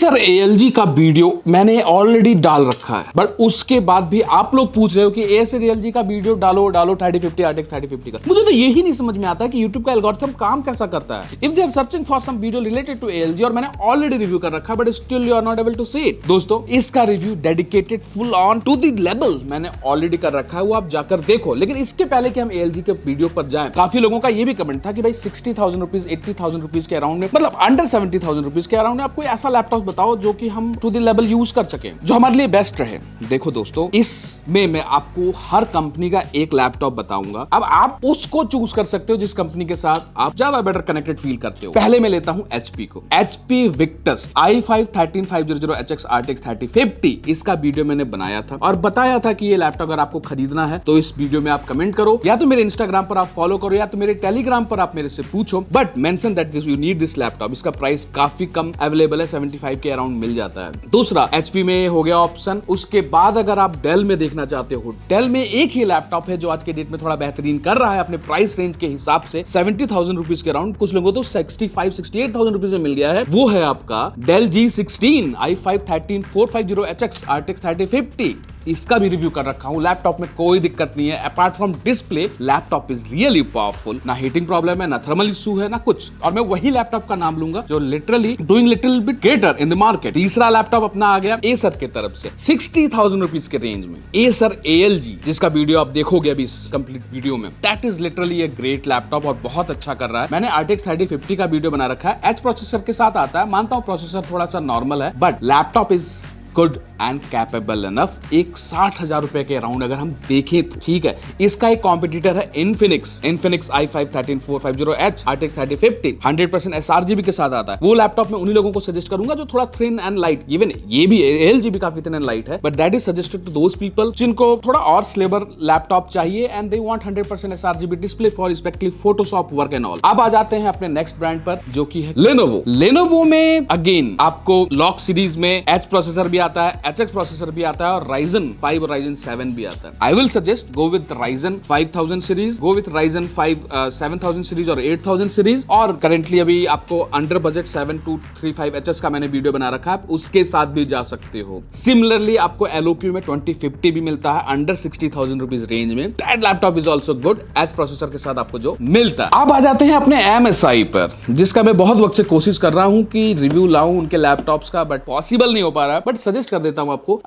Acer ALG का video मैंने already डाल रखा है, बट उसके बाद भी आप लोग पूछ रहे हो कि Acer ALG का वीडियो डालो 3050 RTX 3050 का। मुझे तो यही नहीं समझ में आता कि YouTube का एल्गोरिथम काम कैसा करता है। If they are searching for some video related to ALG, और मैंने ऑलरेडी रिव्यू कर रखा है, but still you are not able to see it. दोस्तों, इसका review dedicated full on to the level मैंने ऑलरेडी कर रखा है, वो आप जाकर देखो। लेकिन इसके पहले कि हम ALG के वीडियो पर जाएं, काफी लोगों का ये भी कमेंट था कि भाई 60,000 रुपीज 80,000 रुपीज के अराउंड में, मतलब अंडर 70,000 रुपीज के अराउंड में आप कोई ऐसा लैपटॉप बताओ जो कि हम टू द लेवल यूज कर सके, जो हमारे लिए बेस्ट रहे। देखो दोस्तों, इसमें मैं आपको हर कंपनी का एक लैपटॉप बताऊंगा। अब आप उसको चूज कर सकते हो जिस कंपनी के साथ आप ज्यादा बेटर कनेक्टेड फील करते हो। पहले मैं लेता हूं HP को। HP Victus i5 13500HX RTX 3050, इसका वीडियो मैंने बनाया था और बताया था कि ये लैपटॉप अगर आपको खरीदना है तो इस वीडियो में आप कमेंट करो, या तो मेरे इंस्टाग्राम पर आप फॉलो करो, या तो मेरे टेलीग्राम पर आप मेरे से पूछो, but mention that you need this laptop. इसका प्राइस काफी कम अवेलेबल है, 75 के अराउंड मिल जाता है। दूसरा HP में हो गया ऑप्शन। उसके बाद अगर आप डेल में देखना चाहते हो, डेल में एक ही लैपटॉप है जो आज के डेट में थोड़ा बेहतरीन कर रहा है अपने प्राइस रेंज के हिसाब से, 70,000 रुपीज के अराउंड। कुछ लोगों को तो 65-68,000 रुपीज में मिल गया है। वो है आपका del G16 i5 13450HX RTX 3050। इसका भी रिव्यू कर रखा हूं। लैपटॉप में कोई दिक्कत नहीं है apart from display. Laptop is really powerful, ना हीटिंग प्रॉब्लम है, ना थर्मल इशू है, ना कुछ। और मैं वही लैपटॉप का नाम लूंगा जो literally doing little bit greater in the market. तीसरा लैपटॉप अपना आ गया Acer की तरफ से 60,000 रुपीज के रेंज में, Acer ALG, जिसका वीडियो आप देखोगे अभी इस कंप्लीट वीडियो में। That is literally a great laptop और बहुत अच्छा कर रहा है। मैंने RTX 3050 का वीडियो बना रखा है। H प्रोसेसर के साथ आता है, मानता हूं प्रोसेसर थोड़ा सा नॉर्मल है, but laptop is good and capable enough. एक 60,000 रुपए के अराउंड अगर हम देखें तो ठीक है। इसका एक कॉम्पिटिटर है Infinix i5 13450H RTX 3050, 100% sRGB के साथ आता है। वो लैपटॉप मैं उन्हीं लोगों को सजेस्ट करूंगा जो थोड़ा थिन एंड लाइट, इवन ये भी ALG भी काफी थिन एंड लाइट है, but that is suggested to those people जिनको थोड़ा और स्लेबर लैपटॉप चाहिए and they want 100% sRGB display for specially Photoshop work and all. अब आ जाते हैं अपने नेक्स्ट ब्रांड पर, जो कि है Lenovo। Lenovo में अगेन आपको लॉक सीरीज में H प्रोसेसर भी आता है, HX प्रोसेसर भी आता है, और Ryzen 5 और Ryzen 7 भी आता है। आई will suggest go with Ryzen 5000 series, go with Ryzen 5 7000 series और 8000 सीरीज। और करेंटली अभी आपको अंडर बजट 7235HS का मैंने वीडियो बना रखा है, उसके साथ भी जा सकते हो। सिमिलरली आपको LOQ में 2050 भी मिलता है अंडर 60,000 रुपीज रेंज में। That laptop is also good H processor के साथ आपको जो मिलता है। अब आ जाते हैं अपने MSI पर, जिसका मैं बहुत वक्त से कोशिश कर रहा हूं कि रिव्यू लाऊं उनके लैपटॉप्स का, बट पॉसिबल नहीं हो पा रहा है। बट सजेस्ट कर देता हूं आपको,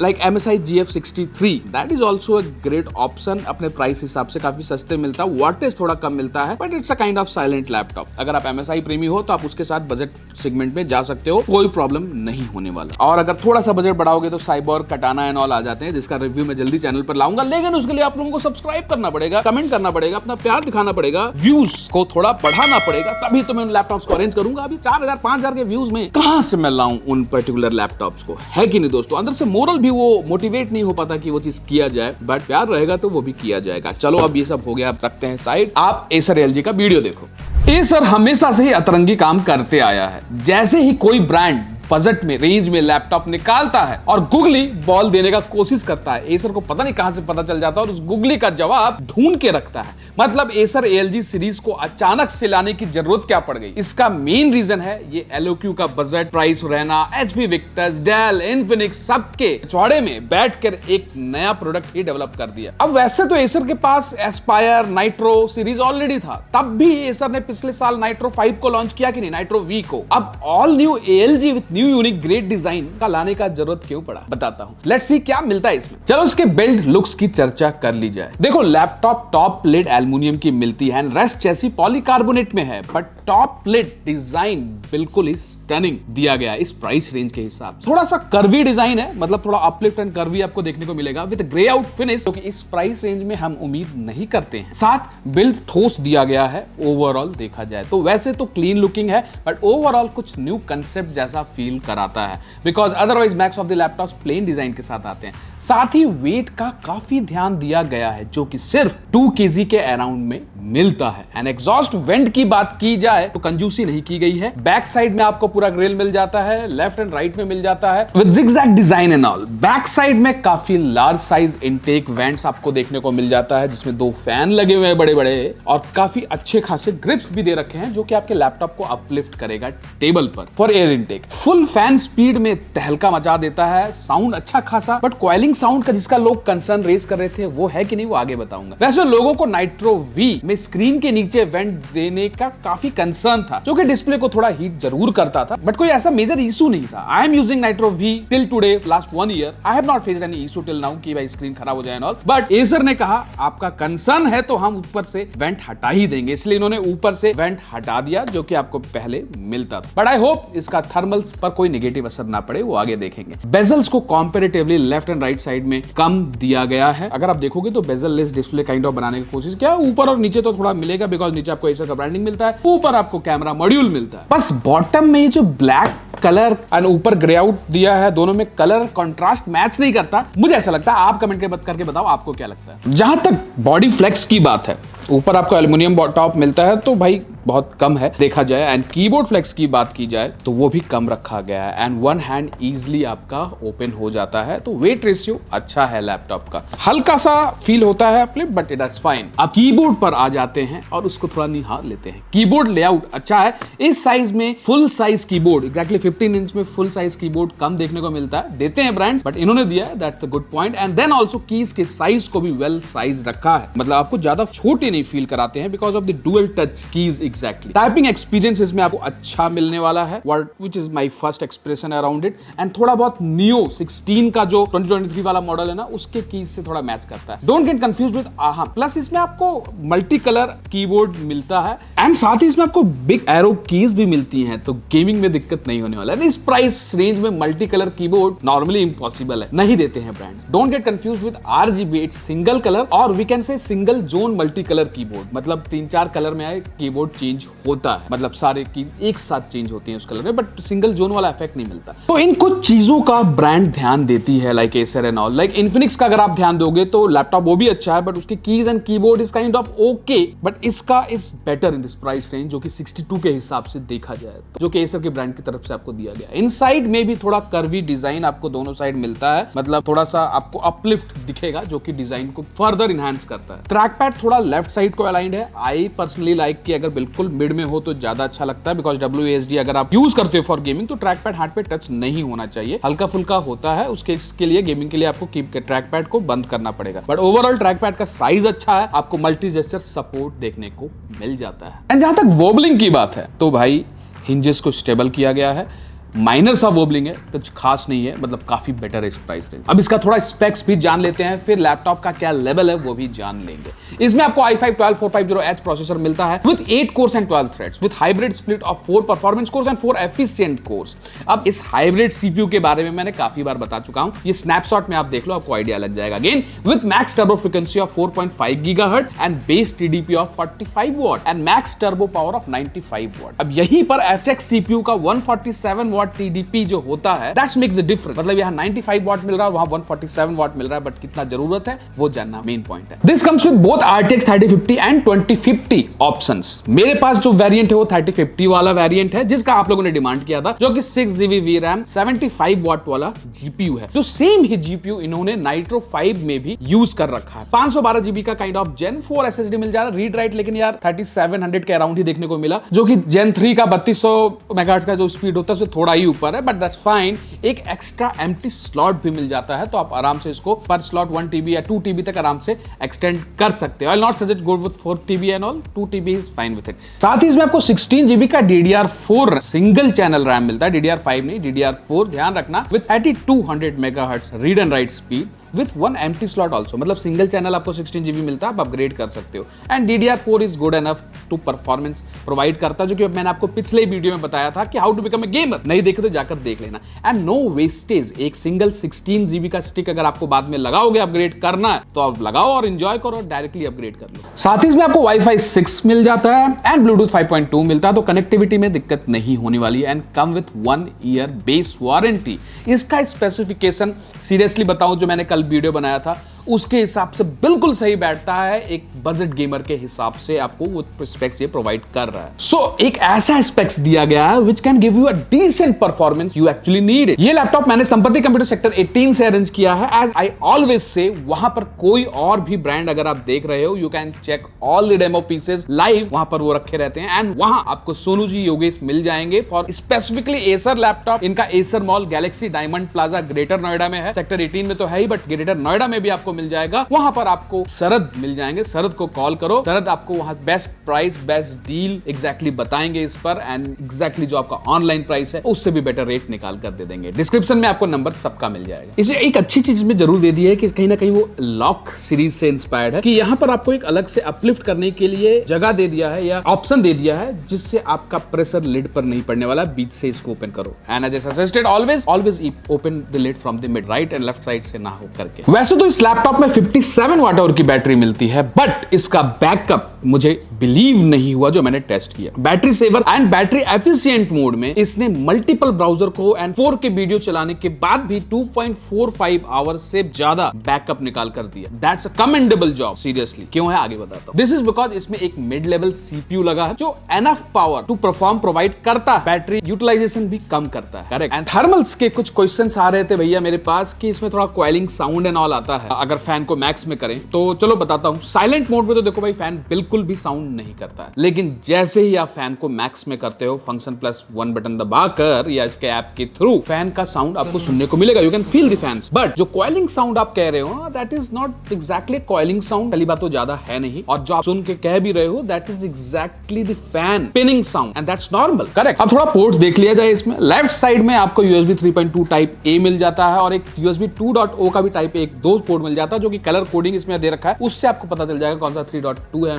like MSI GF63, that is also a great option. अपने प्राइस हिसाब से काफी सस्ते मिलता है, वाटेज थोड़ा कम मिलता है, but it's a kind of silent laptop. अगर आप MSI प्रेमी हो तो आप उसके साथ बजट सेगमेंट में जा सकते हो, कोई प्रॉब्लम नहीं होने वाला। और अगर थोड़ा सा बजट बढ़ाओगे तो साइबोर्ग, कटाना एंड ऑल आ जाते हैं, जिसका रिव्यू मैं जल्दी चैनल पर लाऊंगा। लेकिन उसके लिए आप लोगों को सब्सक्राइब करना पड़ेगा, कमेंट करना पड़ेगा, अपना प्यार दिखाना पड़ेगा, व्यूज को थोड़ा बढ़ाना पड़ेगा, तभी तो मैं उन लैपटॉप्स को अरेंज करूंगा। अभी 4000 5000 के व्यूज में कहां से मैं लाऊं उन पर्टिकुलर लैपटॉप्स को, है कि नहीं दोस्तों? अंदर से मोरल भी वो मोटिवेट नहीं हो पाता कि वो चीज किया जाए, बट प्यार रहेगा तो वो भी किया जाएगा। चलो अब ये सब हो गया, रखते हैं साइड। आप Acer ALG का वीडियो देखो। Acer हमेशा से ही अतरंगी काम करते आया है। जैसे ही कोई ब्रांड बजट में, रेंज में लैपटॉप निकालता है और गुगली बॉल देने का कोशिश करता है, Acer को पता नहीं कहां से पता चल जाता है और उस गुगली का जवाब ढूंढ के रखता है। मतलब Acer ALG सीरीज को अचानक से लाने की जरूरत क्या पड़ गई? इसका मेन रीजन है ये LOQ का बजट, प्राइस रहना, HP Victus, Dell, Infinix सबके चौड़े में बैठकर एक नया प्रोडक्ट ही डेवलप कर दिया। अब वैसे तो Acer के पास Aspire, Nitro सीरीज ऑलरेडी था, तब भी Acer ने पिछले साल Nitro 5 को लॉन्च किया कि नहीं, Nitro V को। अब all new ALG with new unique great design का लाने का जरूरत क्यों पड़ा, बताता हूं। लेट्स सी क्या मिलता है इसमें। चलो इसके बिल्ड लुक्स की चर्चा कर ली जाए। देखो, लैपटॉप टॉप लिड एल्युमिनियम की मिलती है, रेस्ट चैसी पॉलीकार्बोनेट में है, बट टॉप लिड डिजाइन बिल्कुल इस स्टनिंग दिया गया इस प्राइस रेंज के हिसाब से। थोड़ा सा कर्वी डिजाइन है, मतलब थोड़ा अपलिफ्ट एंड कर्वी आपको देखने को मिलेगा विद ग्रे आउट फिनिश, जो कि इस प्राइस रेंज में हम उम्मीद नहीं करते हैं। साथ बिल्ड ठोस दिया गया है। ओवरऑल देखा जाए तो वैसे तो क्लीन लुकिंग है, बट ओवरऑल कुछ न्यू कंसेप्ट जैसा फील कराता है, because otherwise max of the laptops plain design के साथ आते हैं। साथ ही वेट का काफी ध्यान दिया गया है, जो कि सिर्फ 2 kg के अराउंड में मिलता है। एंड एग्जॉस्ट वेंट की बात की जाए तो कंजूसी नहीं की गई है। बैक साइड में आपको पूरा ग्रिल मिल जाता है, लेफ्ट एंड राइट में मिल जाता है with zigzag design and all. Back side में काफी लार्ज साइज इनटेक वेंट्स आपको देखने को मिल जाता है, जिसमें 2 फैन लगे हुए हैं बड़े बड़े, और काफी अच्छे खासे ग्रिप्स भी दे रखे हैं, जो कि आपके लैपटॉप को अपलिफ्ट करेगा टेबल पर for air intake. Full full fan speed में तहलका मचा देता है, साउंड अच्छा खासा, बट कॉइलिंग साउंड का जिसका लोग कंसर्न रेज कर रहे थे वो है कि नहीं वो आगे बताऊंगा। वैसे लोगों को नाइट्रो वी में स्क्रीन के नीचे वेंट देने का काफी कंसर्न था, जो कि डिस्प्ले को थोड़ा हीट जरूर करता था, बट कोई ऐसा मेजर इशू नहीं था। I am using nitro we till today, last 1 year. I have not faced any issue till now कि भाई स्क्रीन खराब हो जाए और, बट एसर ने कहा आपका कंसर्न है तो हम ऊपर से वेंट हटा ही देंगे, इसलिए इन्होंने ऊपर से वेंट हटा दिया जो कि आपको पहले मिलता था। बट आई होप इसका थर्मल्स पर कोई नेगेटिव असर ना पड़े, वो आगे देखेंगे। बेजल्स को comparatively left and right side में कम दिया गया है। अगर आप देखोगे तो bezel less display kind of बनाने की कोशिश किया। ऊपर और नीचे तो थोड़ा मिलेगा बिकॉज नीचे आपको एसर का ब्रांडिंग मिलता है, ऊपर आपको कैमरा मॉड्यूल मिलता है। बस बॉटम में ये जो ब्लैक कलर और ऊपर ग्रे आउट दिया है, दोनों में कलर कंट्रास्ट मैच नहीं करता, मुझे ऐसा लगता है। आप कमेंट करके बताओ आपको क्या लगता है। जहां तक बॉडी फ्लेक्स की बात है, ऊपर आपको एल्युमिनियम टॉप मिलता है तो भाई बहुत कम है देखा जाए, एंड कीबोर्ड फ्लेक्स की बात की जाए तो वो भी कम रखा गया है, एंड वन हैंड इजीली आपका ओपन हो जाता है, तो वेट रेशियो अच्छा है लैपटॉप का। हल्का सा फील होता है flip, but it is fine. अब कीबोर्ड पर आ जाते हैं और उसको थोड़ा निहार लेते हैं। कीबोर्ड लेआउट अच्छा है। इस साइज में full size keyboard, exactly 15 inch में फुल साइज कीबोर्ड कम देखने को मिलता है, देते हैं ब्रांड्स, बट इन्होंने दिया है, that's a good point. And then also keys के साइज को भी वेल साइज रखा है, मतलब आपको ज्यादा छोटे नहीं फील कराते हैं because of the dual touch keys. Exactly typing experience इसमें आपको अच्छा मिलने वाला है, which is my first expression around it. And थोड़ा बहुत नियो 16 का जो 2023 वाला मॉडल है ना, उसके कीज से थोड़ा मैच करता है। डोंट गेट कंफ्यूज्ड विद आहा। प्लस इसमें आपको मल्टी कलर कीबोर्ड मिलता है, एंड साथ ही इसमें आपको बिग एरो कीज भी मिलती हैं, तो गेमिंग में दिक्कत नहीं होने वाला है। इस प्राइस रेंज में multi colour keyboard normally impossible है, नहीं देते हैं brands. Don't get confused with RGB, it's single colour और we can say single zone multi colour keyboard, मतलब 3-4 कलर में आए कीबोर्ड चेंज होता है, मतलब सारे कीज एक साथ चेंज होती हैं उस कलर में, बट सिंगल जोन वाला इफेक्ट नहीं मिलता। तो इन कुछ चीजों का ब्रांड ध्यान देती है, like Acer and all. Like Infinix का अगर आप ध्यान दोगे तो लैपटॉप वो भी अच्छा है, बट उसके keys and keyboard is kind of okay, but इसका is better in this price range, जो कि 62 के हिसाब से देखा जाए, जो कि एसर के ब्रांड की तरफ से आपको दिया गया। इनसाइड में भी थोड़ा कर्वी डिजाइन आपको दोनों साइड मिलता है, मतलब थोड़ा सा आपको अपलिफ्ट दिखेगा, जो कि डिजाइन को फर्दर इनहांस करता है। ट्रैक पैड थोड़ा लेफ्ट साइड को अलाइंड है। आई पर्सनली लाइक कि अगर बिल्कुल मिड में हो तो ज्यादा अच्छा लगता है, बिकॉज WASD अगर आप यूज करते हो फॉर गेमिंग तो ट्रैक पैड हार्ड पे टच नहीं होना चाहिए, हल्का फुल्का होता है, उसके लिए गेमिंग के लिए आपको ट्रैक पैड को बंद करना पड़ेगा। बट ओवरऑल ट्रैक पैड का साइज अच्छा है, आपको मल्टी जेस्चर सपोर्ट देखने को मिल जाता है। एंड जहां तक वोबलिंग की बात है तो भाई हिंजेस को स्टेबल किया गया है, माइनर सा वोबलिंग है, कुछ खास नहीं है, मतलब काफी बेटर है इस प्राइस रेंज। अब इसका थोड़ा स्पेक्स भी जान लेते हैं, फिर लैपटॉप का क्या लेवल है वो भी जान लेंगे। इसमें आपको i5-12450H प्रोसेसर मिलता है with 8 course and 12 threads, with hybrid split of 4 performance course and 4 efficient course. अब इस हाइब्रिड सीपीयू के बारे में मैंने काफी बार बता चुका हूं, ये स्नैपशॉट में आप देख लो, आपको आइडिया लग जाएगा। Again with max turbo frequency of 4.5 GHz and base TDP of 45 what and max turbo power of 95 what. अब यहीं पर HX सीपीयू का 147 वॉट TDP जो होता है, दैट्स मेक द डिफरेंस, मतलब यहाँ 95 वॉट मिल रहा है, वहां 147 वॉट मिल रहा है, बट कितना जरूरत है वो जानना मेन पॉइंट है। This comes with both RTX 3050 and 2050 options. मेरे पास जो वेरिएंट है वो 3050 वाला वेरिएंट है, जिसका आप लोगों ने डिमांड किया था, जो कि 6GB VRAM 75 वॉट वाला GPU है। जो सेम ही GPU इन्होंने नाइट्रो 5 में भी यूज कर रखा है। 512 GB का काइंड ऑफ Gen 4 SSD मिल जाता है, रीड राइट लेकिन यार 3700 के अराउंड ही देखने को मिला, जो कि Gen 3 का 3200 मेगाहर्ट्ज का जो स्पीड होता है उससे थोड़ा ही ऊपर है, बट दैट्स फाइन। एक एक्स्ट्रा एम्प्टी स्लॉट भी मिल जाता है, तो आप आराम से इसको पर स्लॉट 1 TB या 2 TB तक आराम से एक्सटेंड कर सकते हो। I will not suggest go with 4 TB and all, 2 TB is fine with it. साथ ही इसमें आपको 16 GB का DDR4 सिंगल चैनल रैम मिलता है, DDR5 नहीं, DDR4 ध्यान रखना, with 3200 megahertz read and right speed with 1 empty slot also, मतलब सिंगल चैनल आपको 16 GB मिलता है, आप अपग्रेड कर सकते हो। And DDR4 is good enough to performance provide करता है, जो कि मैंने आपको पिछले वीडियो में बताया था कि how to become a gamer, नहीं देखे तो जाकर देख लेना। एंड नो वेस्टेज, एक सिंगल 16 GB का स्टिक अगर आपको बाद में लगाओगे, अपग्रेड करना है तो आप लगाओ और एंजॉय करो और डायरेक्टली अपग्रेड कर लो। साथ ही इसमें आपको Wi-Fi 6 मिल जाता है एंड ब्लूटूथ 5.2 मिलता है, तो कनेक्टिविटी में दिक्कत नहीं होने वाली है। And come with 1 year base warranty. इसका स्पेसिफिकेशन सीरियसली बताऊं, जो मैंने कल वीडियो बनाया था उसके हिसाब से बिल्कुल सही बैठता है, एक बजट गेमर के हिसाब से आपको वो स्पेक्स ये प्रोवाइड कर रहा है। सो एक ऐसा स्पेक्स दिया गया है which can give you a decent performance you actually need it. ये लैपटॉप मैंने संपत्ति कंप्यूटर सेक्टर 18 से अरेंज किया है। एज आई ऑलवेज से, वहां पर कोई और भी ब्रांड अगर आप देख रहे हो, you can check all the demo pieces live, वहां पर वो रखे रहते हैं एंड वहां आपको सोनू जी योगेश मिल जाएंगे फॉर स्पेसिफिकली एसर लैपटॉप। इनका Acer mall Galaxy diamond plaza greater Noida में है, सेक्टर 18 में तो है ही, बट ग्रेटर नोएडा में भी आपको मिल जाएगा। वहां पर आपको शरद मिल जाएंगे, शरद को कॉल करो, शरद आपको वहां best price best deal exactly बताएंगे इस पर, एंड एग्जैक्टली जो आपका ऑनलाइन प्राइस है उससे भी बेटर रेट निकाल कर दे देंगे। डिस्क्रिप्शन में आपको नंबर सबका मिल जाएगा। इसमें एक अच्छी चीज में जरूर दे दी है कि कहीं ना कहीं वो लॉक सीरीज से इंस्पायर्ड है, कि यहाँ पर आपको एक अलग से अपलिफ्ट करने के लिए जगह दे दिया है या ऑप्शन दे दिया है, जिससे आपका प्रेशर लिड पर नहीं पड़ने वाला। बीच से इसको ओपन करो and as suggested always open the lid from the mid, right and left side से ना हो करके। वैसे तो इस लैपटॉप में 57 वाट आवर की बैटरी मिलती है, बट इसका बैकअप मुझे बिलीव नहीं हुआ जो मैंने टेस्ट किया। Battery saver and battery efficient mode में इसने मल्टीपल ब्राउजर को एंड 4K वीडियो चलाने के बाद भी 2.45 आवर्स से ज्यादा बैकअप निकाल कर दिया। That's a commendable job, seriously. क्यों है आगे बताता हूं। दिस इज बिकॉज इसमें एक मिड लेवल CPU लगा है जो enough power to perform provide करता है, बैटरी यूटिलाइजेशन भी कम करता है, करेक्ट। एंड थर्मल्स के कुछ क्वेश्चंस आ रहे थे भैया मेरे पास कि इसमें थोड़ा कॉइलिंग साउंड एंड ऑल आता है अगर फैन को मैक्स में करें, तो चलो बताता हूं। साइलेंट मोड में तो देखो भाई फैन बिल्कुल भी साउंड नहीं करता है, लेकिन जैसे ही आप फैन को मैक्स में करते हो Function+1 बटन दबाकर या इसके ऐप के थ्रू, फैन का साउंड आपको सुनने को मिलेगा, you can feel the fans. But जो कॉइलिंग साउंड आप कह रहे हो that is not exactly coiling sound, पहली बात तो ज्यादा है नहीं, और जो आप सुन के कह भी रहे हो that is exactly the fan pinning sound and that's normal, correct. अब थोड़ा पोर्ट्स देख लिया जाए। इसमें लेफ्ट साइड में आपको USB 3.2 टाइप A मिल जाता है और एक USB 2.0 का भी टाइप एक दो पोर्ट मिल जाता है, जो कि कलर कोडिंग इसमें दे रखा है, उससे आपको पता चल जाएगा कौन सा 3.2 है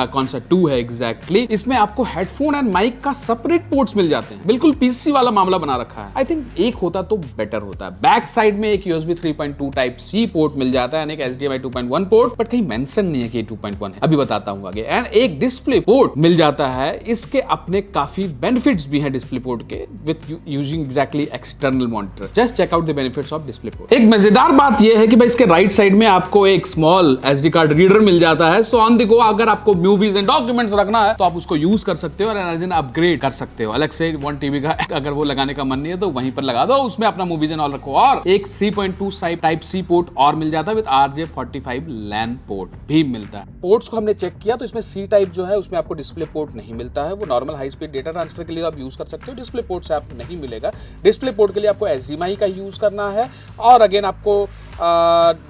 कौन सा 2 है एग्जैक्टली। इसमें आपको हेडफोन एंड माइक का सेपरेट पोर्ट्स मिल जाते हैं, बिल्कुल PC वाला मामला बना रखा है। आई थिंक एक होता तो बेटर होता है। बैक साइड में एक USB 3.2 टाइप C पोर्ट मिल जाता है, एक HDMI 2.1 पोर्ट, बट कहीं मेंशन नहीं है कि 2.1 है, अभी बताता हूं आगे। एंड एक डिस्प्ले पोर्ट मिल जाता है, इसके अपने काफी बेनिफिट्स भी हैं डिस्प्ले पोर्ट के, with using exactly external monitor. Just check out the benefits of display port. एक मजेदार बात यह है कि भाई इसके राइट साइड में आपको एक स्मॉल SD कार्ड रीडर मिल जाता है, सो ऑन द गो अगर आपको मूवीज एंड डॉक्यूमेंट्स रखना है तो आप उसको यूज कर सकते हो और एनर्जी अपग्रेड कर सकते हो। अलग से 1 TB का अगर वो लगाने का मन नहीं है तो वहीं पर लगा दो, उसमें अपना मूवीज एंड ऑल रखो। और एक 3.2 टाइप C पोर्ट और मिल जाता है विद RJ45 LAN पोर्ट भी मिलता है। पोर्ट्स को हमने चेक किया तो इसमें C टाइप जो है उसमें आपको डिस्प्ले पोर्ट नहीं मिलता है, वो normal high speed data transfer के लिए आप यूज कर सकते हो, डिस्प्ले पोर्ट से आपको नहीं मिलेगा। डिस्प्ले पोर्ट के लिए आपको HDMI का यूज करना है और अगेन आपको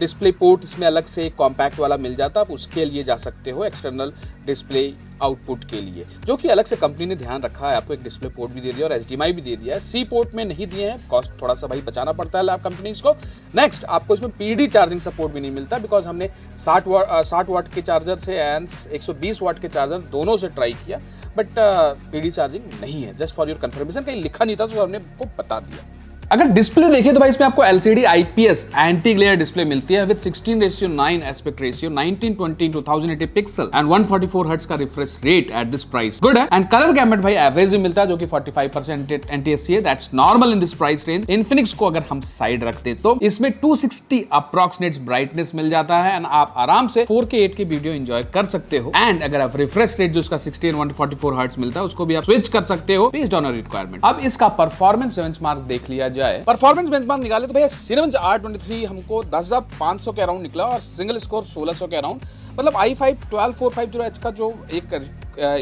डिस्प्ले पोर्ट इसमें अलग से कॉम्पैक्ट वाला मिल जाता है, आप उसके लिए जा सकते हो एक्सटर्नल डिस्प्ले आउटपुट के लिए, जो कि अलग से कंपनी ने ध्यान रखा है। आपको एक डिस्प्ले पोर्ट भी दे दिया और HDMI भी दे दिया है। C पोर्ट में नहीं दिए हैं, कॉस्ट थोड़ा सा भाई बचाना पड़ता है लैब कंपनीज को। नेक्स्ट आपको इसमें PD चार्जिंग सपोर्ट भी नहीं मिलता, बिकॉज हमने 60 वाट के चार्जर से एंड 120 वाट के चार्जर दोनों से ट्राई किया, बट PD चार्जिंग नहीं है। जस्ट फॉर योर कंफर्मेशन, कहीं लिखा नहीं था तो हमने आपको बता दिया। अगर डिस्प्ले देखें तो भाई इसमें आपको LCD IPS anti glare display मिलती है with 16:9 aspect ratio, 1920x1080 pixel and 144 hertz का refresh rate at this price. Good है। एंड कलर गैमेट भाई एवरेज में मिलता है, जो कि 45% NTSC है, that's normal in this price range. Infinix को अगर हम साइड रखते तो इसमें 260 अप्रॉक्सिमेट ब्राइटनेस मिल जाता है एंड आप आराम से 4K 8K वीडियो एंजॉय कर सकते हो। एंड अगर आप रिफ्रेश रेट जो उसका 60 एंड 144 हर्ट्ज मिलता है उसको भी आप स्विच कर सकते हो बेस्ड ऑन योर रिक्वायरमेंट। अब इसका परफॉर्मेंस बेंचमार्क देख लिया जाए। परफॉर्मेंस बेंचमार्क निकाले तो भैया Cinebench R23 हमको 10,500 के अराउंड निकला और सिंगल स्कोर 1600 के अराउंड, मतलब i5 12450H का जो एक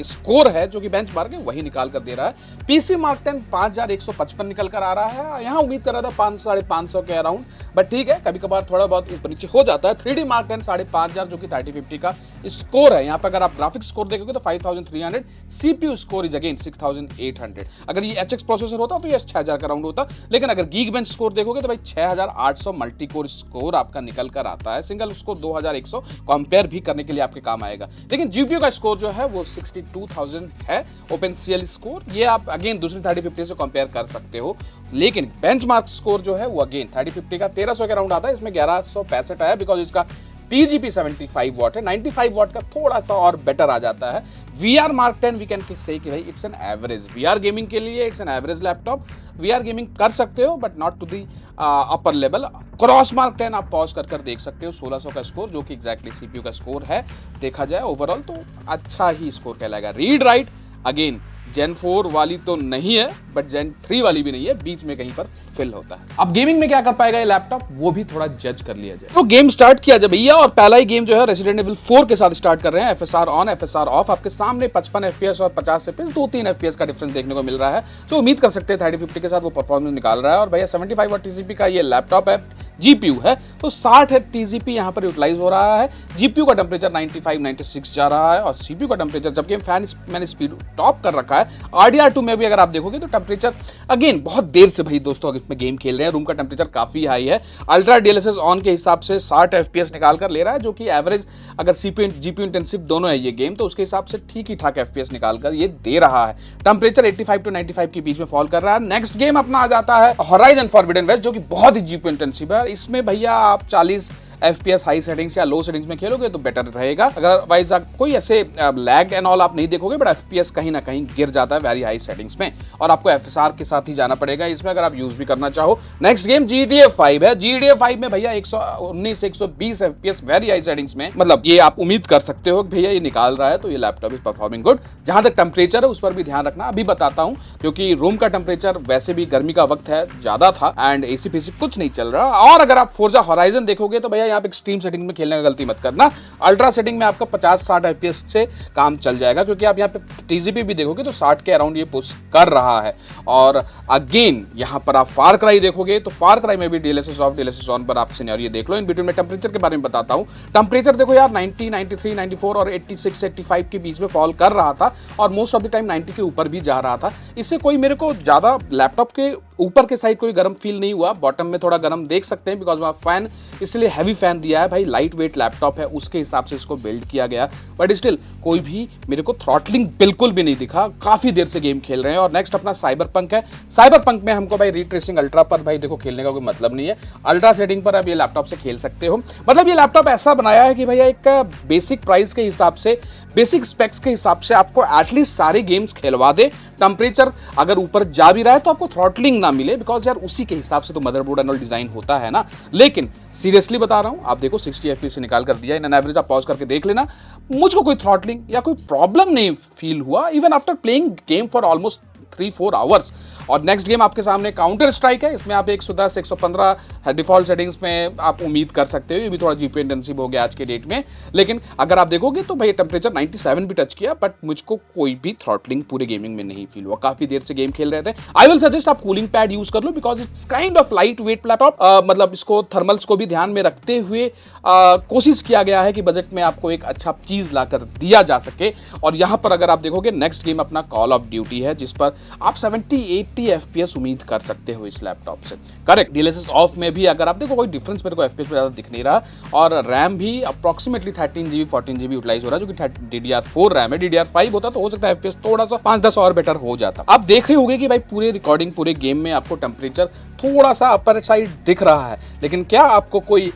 स्कोर है जो कि बेंचमार्क है वही निकाल कर दे रहा है। PC Mark 10 5155 निकल कर आ रहा है, यहाँ उम्मीद कर रहा था 500-550 के अराउंड, बट ठीक है कभी कभार थोड़ा बहुत ऊपर नीचे हो जाता है। 3D Mark 10 5,500 जो कि 3050 का स्कोर है। यहाँ पर अगर आप ग्राफिक्स स्कोर देखोगे तो 5300, CPU स्कोर इज अगेन 6800। अगर ये HX प्रोसेसर होता तो ये 6000 का राउंड होता, लेकिन अगर Geekbench स्कोर देखोगे तो भाई 6800 मल्टी कोर स्कोर आपका निकल कर आता है। सिंगल स्कोर 2100 कंपेयर भी करने के लिए आपके काम आएगा। लेकिन GPU का स्कोर जो है वो 62,000 है OpenCL स्कोर, ये आप अगेन दूसरी 3050 से कंपेयर कर सकते हो। लेकिन बेंचमार्क स्कोर जो है वो अगेन 3050 का 1300 के राउंड आता है, इसमें 1165 आया बिकॉज इसका TGP 75 वॉट है, 95 वॉट का थोड़ा सा और बेटर आ जाता है। VR Mark 10 we can say कि भाई it's an average, VR gaming के लिए it's an average laptop. VR gaming कर सकते हो but not to the upper level. Cross mark 10 आप पॉज कर देख सकते हो, 1600 का स्कोर, जो कि एग्जैक्टली CPU का स्कोर है। देखा जाए ओवरऑल तो अच्छा ही स्कोर कहलाएगा। रीड राइट अगेन Gen 4 वाली तो नहीं है बट Gen 3 वाली भी नहीं है, बीच में कहीं पर फिल होता है। अब गेमिंग में क्या कर पाएगा ये लैपटॉप, वो भी थोड़ा जज कर लिया जाए। तो गेम स्टार्ट किया जाए भैया, और पहला ही गेम जो है रेसिडेंट एविल 4 के साथ स्टार्ट कर रहे हैं। FSR ऑन FSR ऑफ, आपके सामने 55 FPS और 50 FPS 2-3 FPS का डिफरेंस देखने को मिल रहा है, जो उम्मीद कर सकते हैं 3050 के साथ वो परफॉर्मेंस निकाल रहा है। और भैया 75 वाट TCP का ये लैपटॉप है, GPU है तो 60 है TCP यहाँ पर यूटिलाइज हो रहा है। GPU का टेम्परेचर 95-96 जा रहा है और CPU का टेम्परेचर, जबकि फैन मैंने स्पीड टॉप कर रखा है। RDR2 में भी अगर आप देखोगे तो टेम्परेचर अगेन बहुत देर से भाई दोस्तों इसमें गेम खेल रहे हैं, रूम का टेम्परेचर काफी हाई है। अल्ट्रा DLSS ऑन के हिसाब से 60 FPS निकाल कर ले रहा है, जो कि एवरेज अगर GPU इंटेंसिव दोनों है ये गेम तो उसके हिसाब से ठीक ही ठाक FPS निकाल कर ये दे रहा है। टेम्परेचर 85-95 के बीच में फॉल कर रहा है। नेक्स्ट गेम अपना आ जाता है होराइजन फॉरबिडन वेस्ट, जो कि बहुत ही GPU इंटेंसिव है। इसमें भैया आप 40 FPS हाई सेटिंग्स या लो सेटिंग्स में खेलोगे तो बेटर रहेगा। अदरवाइज कोई ऐसे लैग एंड ऑल आप नहीं देखोगे, बट FPS कहीं ना कहीं गिर जाता है वेरी हाई सेटिंग्स में, और आपको FSR के साथ ही जाना पड़ेगा इसमें अगर आप यूज भी करना चाहो। नेक्स्ट गेम GTA 5 है। GTA 5 में भैया 119-120 FPS वेरी हाई सेटिंग्स में, मतलब ये आप उम्मीद कर सकते हो कि भैया ये निकाल रहा है तो ये लैपटॉप इज परफॉर्मिंग गुड। जहां तक टेम्परेचर है उस पर भी ध्यान रखना, अभी बताता हूं, क्योंकि रूम का टेम्परेचर वैसे भी गर्मी का वक्त है ज्यादा था एंड AC PC कुछ नहीं चल रहा। और अगर आप फोर्जा होराइजन देखोगे तो भैया यहाँ पे एक्सट्रीम सेटिंग में खेलने का गलती मत करना। अल्ट्रा सेटिंग में आपका 50-60 FPS से काम चल जाएगा, क्योंकि आप यहाँ पे TCP भी देखोगे तो 60 के अराउंड ये पुश कर रहा है। और अगेन यहाँ पर आप फार क्राई देखोगे तो फार क्राई में भी DLSS ऑफ DLSS ऑन पर आप सिनेरियो देख लो। इन बिटवीन में टेम्परेचर के बारे में बताता हूँ। टेम्परेचर देखो यार 90, 93, 94 और 86, 85 के बीच में फॉल कर रहा था और मोस्ट ऑफ द टाइम 90 के ऊपर भी जा रहा था। इससे कोई मेरे को ज्यादा लैपटॉप के ऊपर के साइड कोई गर्म फील नहीं हुआ। बॉटम में थोड़ा गर्म देख सकते हैं बिकॉज वहाँ फैन इसलिए हैवी फैन दिया है भाई, लाइट वेट लैपटॉप है उसके हिसाब से इसको बिल्ड किया गया, बट स्टिल कोई भी मेरे को थ्रॉटलिंग बिल्कुल भी नहीं दिखा। काफी देर से गेम खेल रहे हैं। और नेक्स्ट अपना साइबरपंक है। साइबरपंक में हमको भाई रीट्रेसिंग अल्ट्रा पर भाई देखो खेलने का कोई मतलब नहीं है। अल्ट्रा सेटिंग पर आप ये लैपटॉप से खेल सकते हो। मतलब ये लैपटॉप ऐसा बनाया है कि भैया एक बेसिक प्राइस के हिसाब से, बेसिक स्पेक्स के हिसाब से आपको एटलीस्ट सारे गेम्स खेलवा दे। टेम्परेचर अगर ऊपर जा भी रहा है तो आपको थ्रॉटलिंग ना मिले, बिकॉज यार उसी के हिसाब से तो मदरबोर्ड एंड ऑल डिजाइन होता है ना। लेकिन सीरियसली बता रहा हूं, आप देखो 60 FPS से निकाल कर दिया इन एन एवरेज, आप पॉज करके देख लेना। मुझको कोई थ्रॉटलिंग या कोई प्रॉब्लम नहीं फील हुआ even after playing game for almost 3-4 hours. और नेक्स्ट गेम आपके सामने काउंटर स्ट्राइक है। इसमें आप 110, 115 डिफॉल्ट सेटिंग्स में आप उम्मीद कर सकते हो। ये भी थोड़ा GPU इंटेंसिव हो गया आज के डेट में, लेकिन अगर आप देखोगे तो भाई टेम्परेचर 97 भी टच किया, बट मुझको कोई भी थ्रॉटलिंग पूरे गेमिंग में नहीं फील हुआ। काफी देर से गेम खेल रहे थे। आई विल सजेस्ट आप कूलिंग पैड यूज कर लो because it's kind of light weight laptop. मतलब इसको थर्मल्स को भी ध्यान में रखते हुए कोशिश किया गया है कि बजट में आपको एक अच्छा चीज लाकर दिया जा सके। और यहां पर अगर आप देखोगे नेक्स्ट गेम अपना कॉल ऑफ ड्यूटी है, जिस पर आप 70-80 FPS उम्मीद कर सकते हो इस लैपटॉप से। करेक्ट, DLSS ऑफ में भी अगर आप देखो कोई डिफरेंस मेरे को FPS में ज्यादा दिख नहीं रहा। और रैम भी अप्रोक्सीमेटली 13GB 14GB यूटिलाइज हो रहा है, जो कि DDR4 रैम है। DDR5 होता तो हो सकता है FPS थोड़ा सा 5-10 और बेटर हो जाता। आप देखे होंगे कि भाई पूरे रिकॉर्डिंग पूरे गेम में आपको टेम्परेचर थोड़ा सा अपर साइड दिख रहा है, लेकिन क्या आपको कोई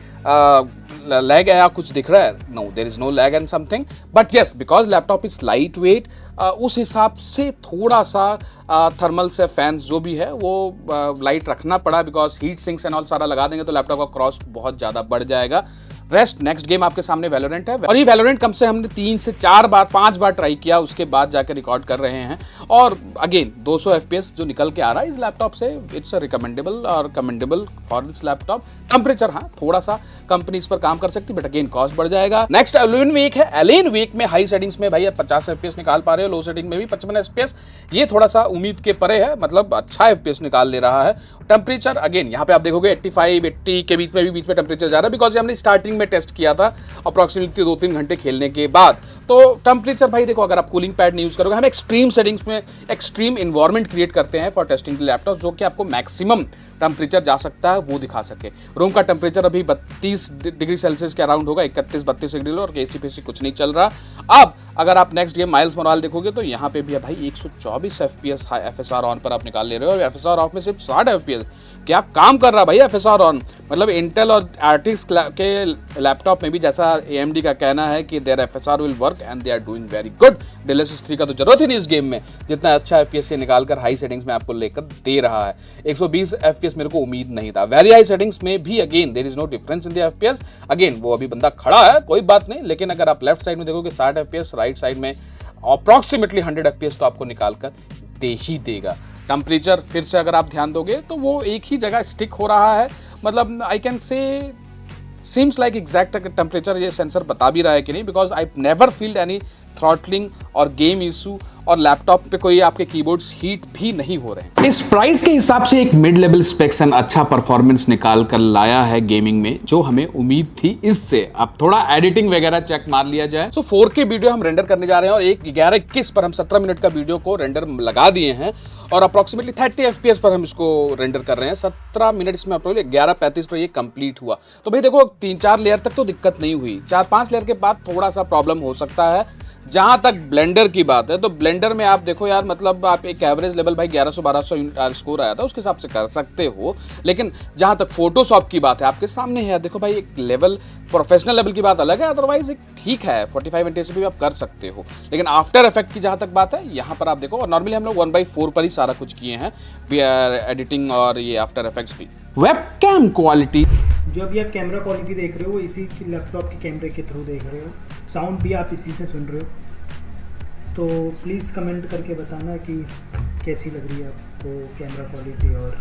लैग या कुछ दिख रहा है? No, there is no lag and something, but yes because laptop is light weight, उस हिसाब से थोड़ा सा थर्मल से फैंस जो भी है वो लाइट रखना पड़ा, because heat sinks and all सारा लगा देंगे तो लैपटॉप का कॉस्ट बहुत ज्यादा बढ़ जाएगा। रेस्ट नेक्स्ट गेम आपके सामने वैलोरेंट है, और ये वैलोरेंट कम से हमने 3 से 4 बार 5 बार ट्राई किया, उसके बाद जाकर रिकॉर्ड कर रहे हैं। और अगेन 200 FPS जो निकल के आ रहा है इस लैपटॉप से, इट्स रिकमेंडेबल और commendable for this laptop. Temperature हाँ थोड़ा सा कंपनी इस पर काम कर सकती है, बट अगेन कॉस्ट बढ़ जाएगा। नेक्स्ट एलेन वेक है। एलेन वेक में हाई सेटिंग्स में भाई 50 FPS निकाल पा रहे हो, लो सेटिंग में भी 55 FPS। ये थोड़ा सा उम्मीद के परे है, मतलब अच्छा FPS निकाल ले रहा है। टेम्परेचर अगेन यहाँ पे आप देखोगे 85-80 के बीच में टेम्परेचर जा रहा है, बिकॉज हमने स्टार्टिंग में टेस्ट किया था अप्रोक्सीमेटली 2-3 घंटे खेलने के बाद। तो टेम्परेचर भाई देखो, अगर आप कूलिंग पैड नहीं यूज करोगे, हम एक्सट्रीम सेटिंग्स में एक्सट्रीम एनवायरनमेंट क्रिएट करते हैं फॉर टेस्टिंग लैपटॉप, जो कि आपको मैक्सिमम टेम्परेचर जा सकता है वो दिखा सके। रूम का टेम्परेचर अभी 32 डिग्री सेल्सियस के अराउंड होगा, 31-32 डिग्री, और AC PC कुछ नहीं चल रहा। अब अगर आप नेक्स्ट गेम माइल्स मोराल देखोगे तो यहाँ पे भी भाई 124 FPS FSR ऑन पर आप निकाल ले रहे हो, और FSR ऑफ में सिर्फ 60 FPS। क्या काम कर रहा है भाई FSR ऑन, मतलब इंटेल और RTX के लैपटॉप में भी जैसा AMD का कहना है कि there FSR will work and they are doing very good. DLSS 3 का तो जरूरत ही नहीं इस गेम में, जितना अच्छा FPS से निकालकर हाई सेटिंग्स में आपको लेकर दे रहा है। 120 FPS मेरे को उम्मीद नहीं था। वेरी हाई सेटिंग्स में भी again there is no difference in the FPS। Again वो अभी बंदा खड़ा है, कोई बात नहीं, लेकिन अगर आप लेफ्ट साइड में देखोगे 60 FPS, राइट साइड में अप्रॉक्सीमेटली 100 FPS तो आपको निकाल कर दे ही देगा। टेम्परेचर फिर से अगर आप ध्यान दोगे तो वो एक ही जगह स्टिक हो रहा है, मतलब I can say seems like exact temperature ये सेंसर बता भी रहा है कि नहीं, because I never field any throttling और गेम इशू, और लैपटॉप पे कोई आपके कीबोर्ड्स हीट भी नहीं हो रहे हैं। इस प्राइस के हिसाब से एक मिड लेवल स्पेक्स एंड अच्छा परफॉर्मेंस निकाल कर लाया है गेमिंग में, जो हमें उम्मीद थी इससे। अब थोड़ा एडिटिंग वगैरह चेक मार लिया जाए। सो 4K वीडियो हम रेंडर करने जा रहे हैं और एक 11:21 पर हम 17 मिनट का वीडियो को रेंडर लगा दिए हैं और अप्रॉक्सीमेटली 30 FPS पर हम इसको रेंडर कर रहे हैं। 17 मिनट इसमें 11:35 पर ये कंप्लीट हुआ। तो भाई देखो 3-4 लेयर तक तो दिक्कत नहीं हुई, 4-5 लेयर के बाद थोड़ा सा प्रॉब्लम हो सकता है। जहां तक ब्लेंडर की बात है तो ब्लेंडर में आप देखो यार, मतलब आप एक एवरेज लेवल भाई 1100-1200 स्कोर आया था, उसके हिसाब से कर सकते हो। लेकिन जहां तक फोटोशॉप की बात है आपके सामने है, देखो भाई एक लेवल प्रोफेशनल लेवल की बात अलग है, अदरवाइज एक ठीक है 45 NTSC भी आप कर सकते हो। लेकिन आफ्टर इफेक्ट की जहां तक बात है यहाँ पर आप देखो, और नॉर्मली हम लोग 1/4 पर ही सारा कुछ किए हैं, एडिटिंग और ये आफ्टर इफेक्ट्स भी। वेबकैम क्वालिटी जो अभी आप कैमरा क्वालिटी देख रहे हो इसी लैपटॉप के कैमरे के थ्रू देख रहे हो, साउंड भी आप इसी से सुन रहे हो, तो प्लीज़ कमेंट करके बताना कि कैसी लग रही है आपको कैमरा क्वालिटी और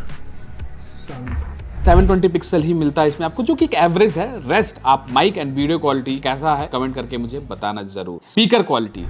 साउंड। 720 पिक्सल ही मिलता है इसमें आपको, जो कि एक एवरेज है। रेस्ट आप माइक एंड वीडियो क्वालिटी कैसा है कमेंट करके मुझे बताना जरूर। Speaker quality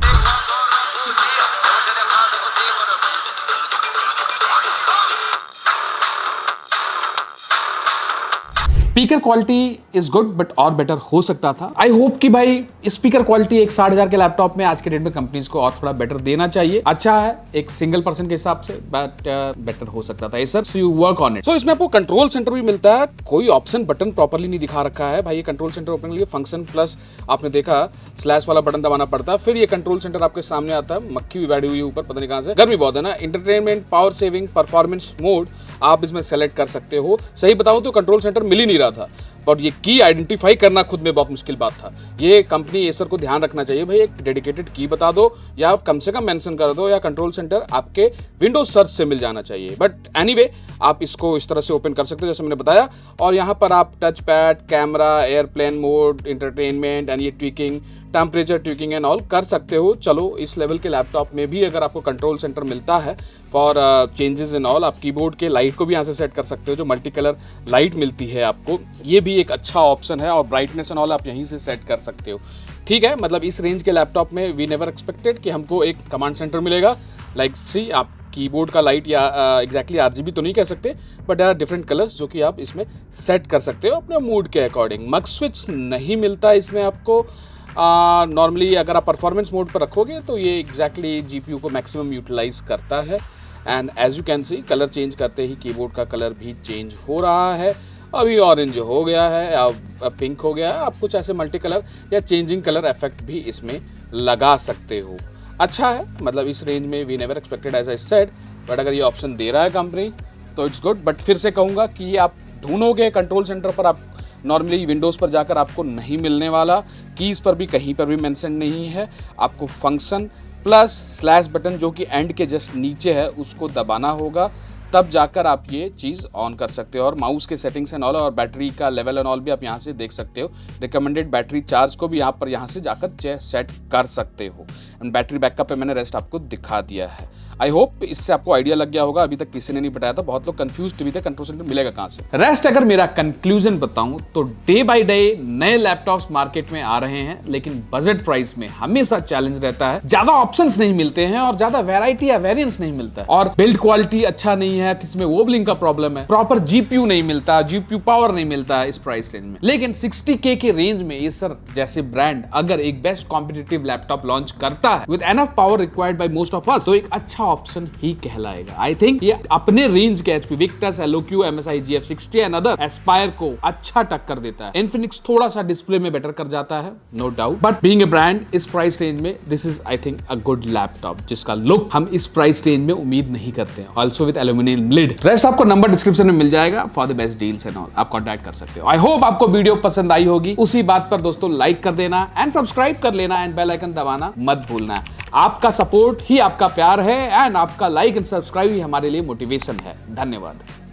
speaker quality is good but और बेटर हो सकता था। आई होप कि भाई स्पीकर क्वालिटी एक 60,000 के लैपटॉप में आज के डेट में कंपनीज को और थोड़ा बेटर देना चाहिए। अच्छा है एक सिंगल पर्सन के हिसाब से, बट बेटर हो सकता था। Sir so you work on it. So इसमें आपको कंट्रोल सेंटर भी मिलता है, कोई ऑप्शन बटन प्रॉपर्ली नहीं दिखा रखा है भाई। ये कंट्रोल सेंटर ओपन के लिए फंक्शन प्लस आपने देखा स्लैश वाला बटन दबाना पड़ता है, फिर ये कंट्रोल सेंटर आपके सामने आता है। मक्खी भी बैठी हुई है ऊपर, पता नहीं कहां से, गर्मी बहुत है ना। Entertainment, power saving, performance mode आप इसमें सेलेक्ट कर सकते हो। सही बताऊं तो कंट्रोल सेंटर मिल ही नहीं रहा था, और ये की आइडेंटिफाई करना खुद में बहुत मुश्किल बात था। ये कंपनी एसर को ध्यान रखना चाहिए भाई, एक डेडिकेटेड की बता दो या कम से कम मेंशन कर दो, या कंट्रोल सेंटर आपके विंडोज सर्च से मिल जाना चाहिए। बट एनीवे आप इसको इस तरह से ओपन कर सकते हो जैसे मैंने बताया, और यहाँ पर आप touch pad, camera, airplane mode, entertainment and ये tweaking, temperature tweaking and all कर सकते हो। चलो इस लेवल के लैपटॉप में भी अगर आपको कंट्रोल सेंटर मिलता है फॉर चेंजेस इन ऑल, आप कीबोर्ड के लाइट को भी यहाँ से सेट कर सकते हो, जो मल्टी कलर लाइट मिलती है आपको, ये भी एक अच्छा ऑप्शन है। और ब्राइटनेस एंड ऑल आप यहीं से सेट कर सकते हो। ठीक है, मतलब इस रेंज के लैपटॉप में वी नेवर एक्सपेक्टेड कि हमको एक कमांड सेंटर मिलेगा। लाइक सी आप कीबोर्ड का लाइट या एग्जैक्टली RGB तो नहीं कह सकते, but there are different colours जो कि आप इसमें सेट कर सकते हो अपने मूड के अकॉर्डिंग। मग स्विच नहीं मिलता इसमें आपको। नॉर्मली अगर आप परफॉर्मेंस मोड पर रखोगे तो ये एग्जैक्टली GPU को मैक्सिमम यूटिलाइज करता है। And as you can see colour change करते ही कीबोर्ड का कलर भी चेंज हो रहा है। अभी ऑरेंज हो गया है, अब पिंक हो गया है। आप कुछ ऐसे मल्टी कलर या चेंजिंग कलर इफेक्ट भी इसमें लगा सकते हो। अच्छा है, मतलब इस रेंज में we never expected as I said, but अगर ये ऑप्शन दे रहा है कंपनी तो इट्स गुड। बट फिर से कहूँगा कि ये आप ढूंढोगे कंट्रोल सेंटर पर, आप नॉर्मली विंडोज़ पर जाकर आपको नहीं मिलने वाला। कीज़ पर भी कहीं पर भी मेंशन नहीं है। आपको फंक्शन प्लस स्लैश बटन जो कि एंड के जस्ट नीचे है उसको दबाना होगा, तब जाकर आप ये चीज़ ऑन कर सकते हो। और माउस के सेटिंग्स एंड ऑल और बैटरी का लेवल एंड ऑल भी आप यहाँ से देख सकते हो। रिकमेंडेड बैटरी चार्ज को भी यहाँ से जाकर सेट कर सकते हो। एंड बैटरी बैकअप पे मैंने रेस्ट आपको दिखा दिया है। आई होप इससे आपको आइडिया लग गया होगा। अभी तक किसी ने नहीं बताया था, बहुत लोग कंफ्यूज भी थे कंट्रोल सेंटर मिलेगा कहां से। रेस्ट अगर मेरा कंक्लूजन बताऊं तो डे बाय डे नए लैपटॉप्स मार्केट में आ रहे हैं, लेकिन बजट प्राइस में हमेशा चैलेंज रहता है। ज्यादा ऑप्शंस नहीं मिलते हैं और ज्यादा वैरायटी या वेरिएंस नहीं मिलता है, और बिल्ड क्वालिटी अच्छा नहीं है, किसी में वोबलिंग का प्रॉब्लम है, प्रॉपर GPU नहीं मिलता, GPU पावर नहीं मिलता है इस प्राइस रेंज में। लेकिन 60K के रेंज में एसर जैसे ब्रांड अगर एक बेस्ट कॉम्पिटिटिव लैपटॉप लॉन्च करता अच्छा है with enough power required by most of us, तो एक अच्छा ऑप्शन ही कहलाएगा। आई थिंक ये अपने रेंज के एचपी विक्टस, एलोक्यू, MSI GF60 and other Aspire को अच्छा टक्कर देता है। इन्फिनिक्स थोड़ा सा डिस्प्ले में बेटर कर जाता है, no doubt, but being a brand इस प्राइस रेंज में this is I think a good laptop, जिसका लुक हम इस प्राइस रेंज में उम्मीद नहीं करते हैं। Also with aluminium lid. Rest आपको नंबर डिस्क्रिप्शन में मिल जाएगा for the best deals and all, आप कॉन्टैक्ट कर सकते हो। आई होप आपको वीडियो पसंद आई होगी। उसी बात पर दोस्तों लाइक कर देना एंड सब्सक्राइब कर लेना एंड बेल आइकन दबाना मत भूलना। आपका सपोर्ट ही आपका प्यार है एंड आपका लाइक एंड सब्सक्राइब ही हमारे लिए मोटिवेशन है। धन्यवाद।